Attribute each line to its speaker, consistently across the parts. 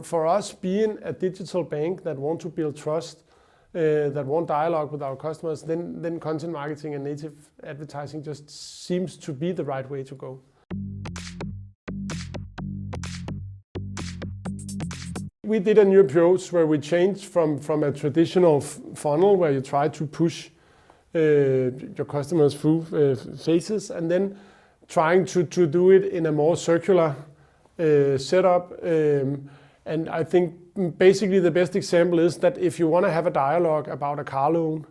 Speaker 1: For us, being a digital bank that want to build trust, that want dialogue with our customers, then content marketing and native advertising just seems to be the right way to go. We did a new approach where we changed from a traditional funnel where you try to push your customers through phases, and then trying to do it in a more circular setup. And I think basically the best example is that if you want to have a dialogue about a car loan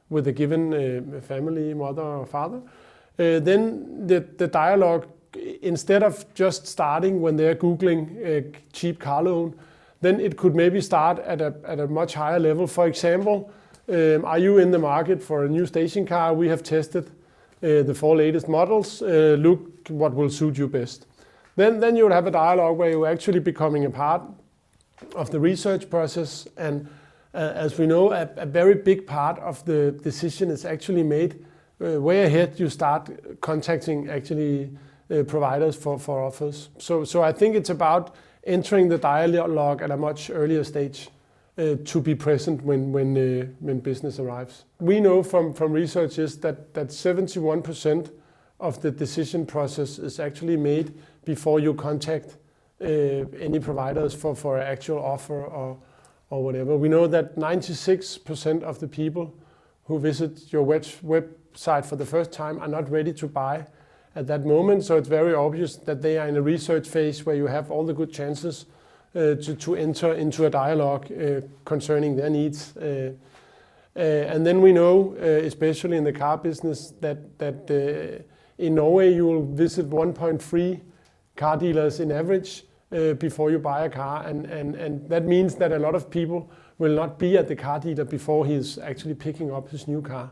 Speaker 1: with a given family, mother or father, then the dialogue, instead of just starting when they're Googling a cheap car loan, then it could maybe start at a much higher level. For example, are you in the market for a new station car? We have tested the 4 latest models. Look what will suit you best. Then you would have a dialogue where you're actually becoming a part of the research process. And as we know, a very big part of the decision is actually made way ahead. You start contacting actually providers for offers. So I think it's about entering the dialogue at a much earlier stage to be present when business arrives. We know from research is that 71% of the decision process is actually made before you contact any providers for an actual offer or whatever. We know that 96% of the people who visit your website for the first time are not ready to buy at that moment. So it's very obvious that they are in a research phase where you have all the good chances to enter into a dialogue concerning their needs. And then we know, especially in the car business, that in Norway you will visit 1.3 car dealers in average before you buy a car, and that means that a lot of people will not be at the car dealer before he's actually picking up his new car.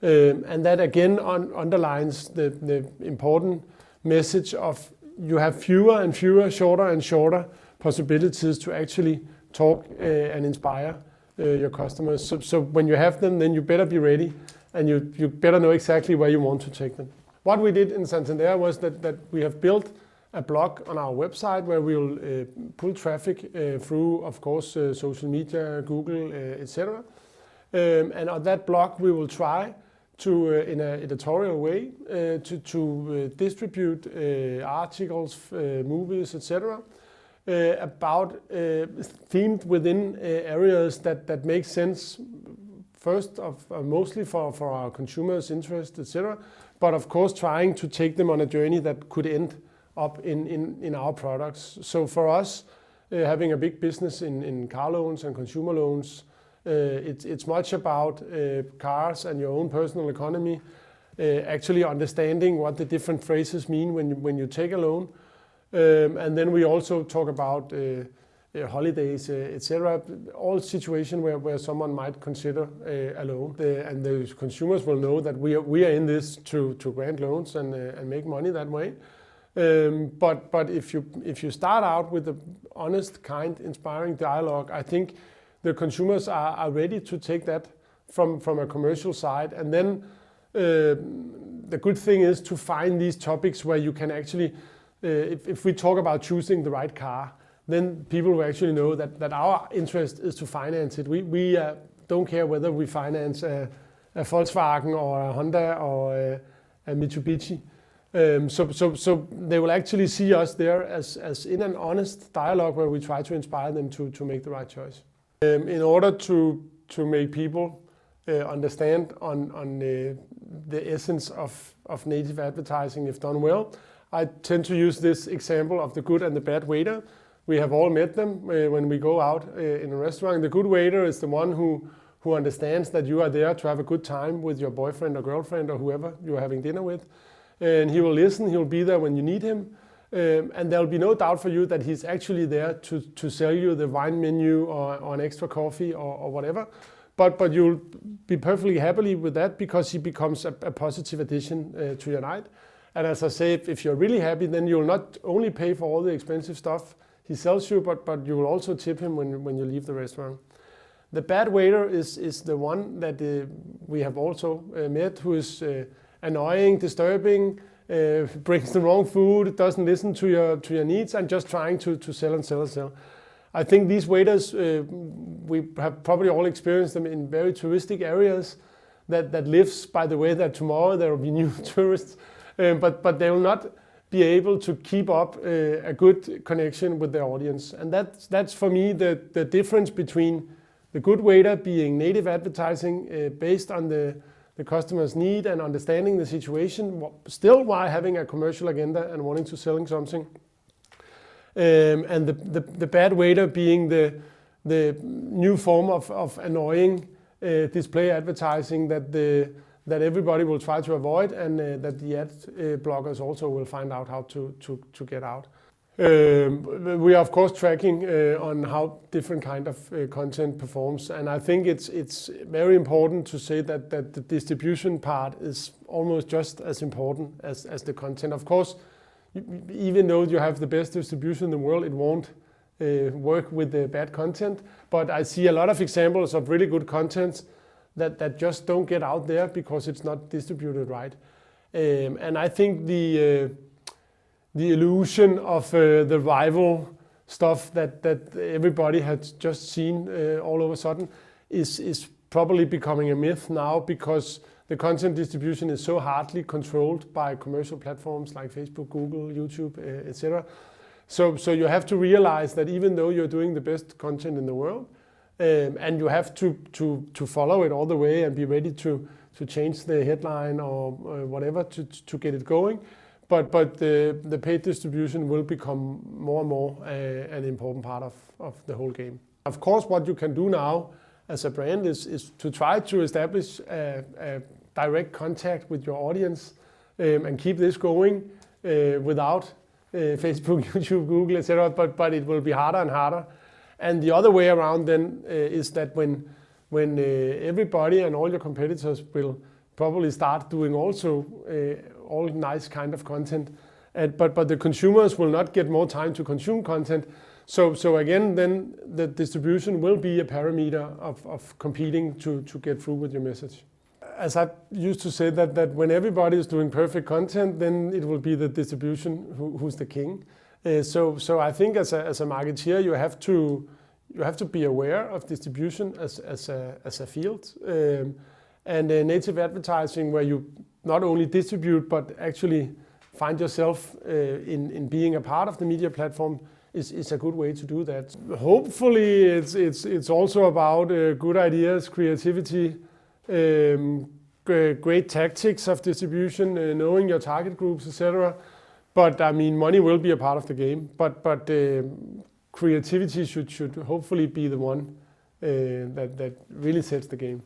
Speaker 1: And that again underlines the important message of you have fewer and fewer, shorter and shorter possibilities to actually talk and inspire your customers. So when you have them, then you better be ready, and you better know exactly where you want to take them. What we did in Santander was that we have built a blog on our website where we'll pull traffic through, of course, social media, Google, etc. And on that blog, we will try to, in an editorial way, to distribute articles, movies, etc. About themed within areas that make sense. First of mostly for our consumers' interest, etc. But of course, trying to take them on a journey that could end up in our products. So for us, having a big business in car loans and consumer loans, it's much about cars and your own personal economy, actually understanding what the different phrases mean when you take a loan. And then we also talk about holidays, etc. All situations where someone might consider a loan. And the consumers will know that we are in this to grant loans and make money that way. But if you start out with a honest, kind, inspiring dialogue, I think the consumers are ready to take that from a commercial side. And then the good thing is to find these topics where you can actually, if we talk about choosing the right car, then people will actually know that our interest is to finance it. We don't care whether we finance a Volkswagen or a Honda or a Mitsubishi. So they will actually see us there as in an honest dialogue where we try to inspire them to make the right choice. In order to make people understand on the essence of native advertising, if done well, I tend to use this example of the good and the bad waiter. We have all met them when we go out in a restaurant. The good waiter is the one who understands that you are there to have a good time with your boyfriend or girlfriend or whoever you're having dinner with. And he will listen, he'll be there when you need him. And there'll be no doubt for you that he's actually there to sell you the wine menu or an extra coffee or whatever. But you'll be perfectly happy with that because he becomes a positive addition to your night. And as I say, if you're really happy, then you'll not only pay for all the expensive stuff he sells you, but you will also tip him when you leave the restaurant. The bad waiter is the one that we have also met, who is annoying, disturbing, brings the wrong food, doesn't listen to your needs, and just trying to sell and sell and sell. I think these waiters, we have probably all experienced them in very touristic areas that lives by the way that tomorrow there will be new tourists, but they will not be able to keep up a good connection with their audience. And that's for me the difference between the good waiter being native advertising based on the customer's need and understanding the situation, still while having a commercial agenda and wanting to selling something. And the bad waiter being the new form of annoying display advertising that everybody will try to avoid, and that the ad blockers also will find out how to get out. We are of course tracking on how different kind of content performs, and I think it's very important to say that the distribution part is almost just as important as the content. Of course, even though you have the best distribution in the world, it won't work with the bad content. But I see a lot of examples of really good content that just don't get out there because it's not distributed right. And I think the illusion of the rival stuff that everybody had just seen all of a sudden is probably becoming a myth now, because the content distribution is so hardly controlled by commercial platforms like Facebook, Google, YouTube, etc. So you have to realize that even though you're doing the best content in the world, and you have to follow it all the way and be ready to change the headline or whatever to get it going, but the paid distribution will become more and more an important part of the whole game. Of course, what you can do now as a brand is to try to establish a direct contact with your audience and keep this going without Facebook, YouTube, Google, etc. But it will be harder and harder. And the other way around then is that when everybody and all your competitors will probably start doing also all nice kind of content, but the consumers will not get more time to consume content. So again, then the distribution will be a parameter of competing to get through with your message. As I used to say that when everybody is doing perfect content, then it will be the distribution who's the king. So I think as a marketeer, you have to be aware of distribution as a field, and native advertising, where you not only distribute but actually find yourself in being a part of the media platform, is a good way to do that. Hopefully, it's also about good ideas, creativity, great tactics of distribution, knowing your target groups, etc. But I mean, money will be a part of the game. But creativity should hopefully be the one that really sets the game.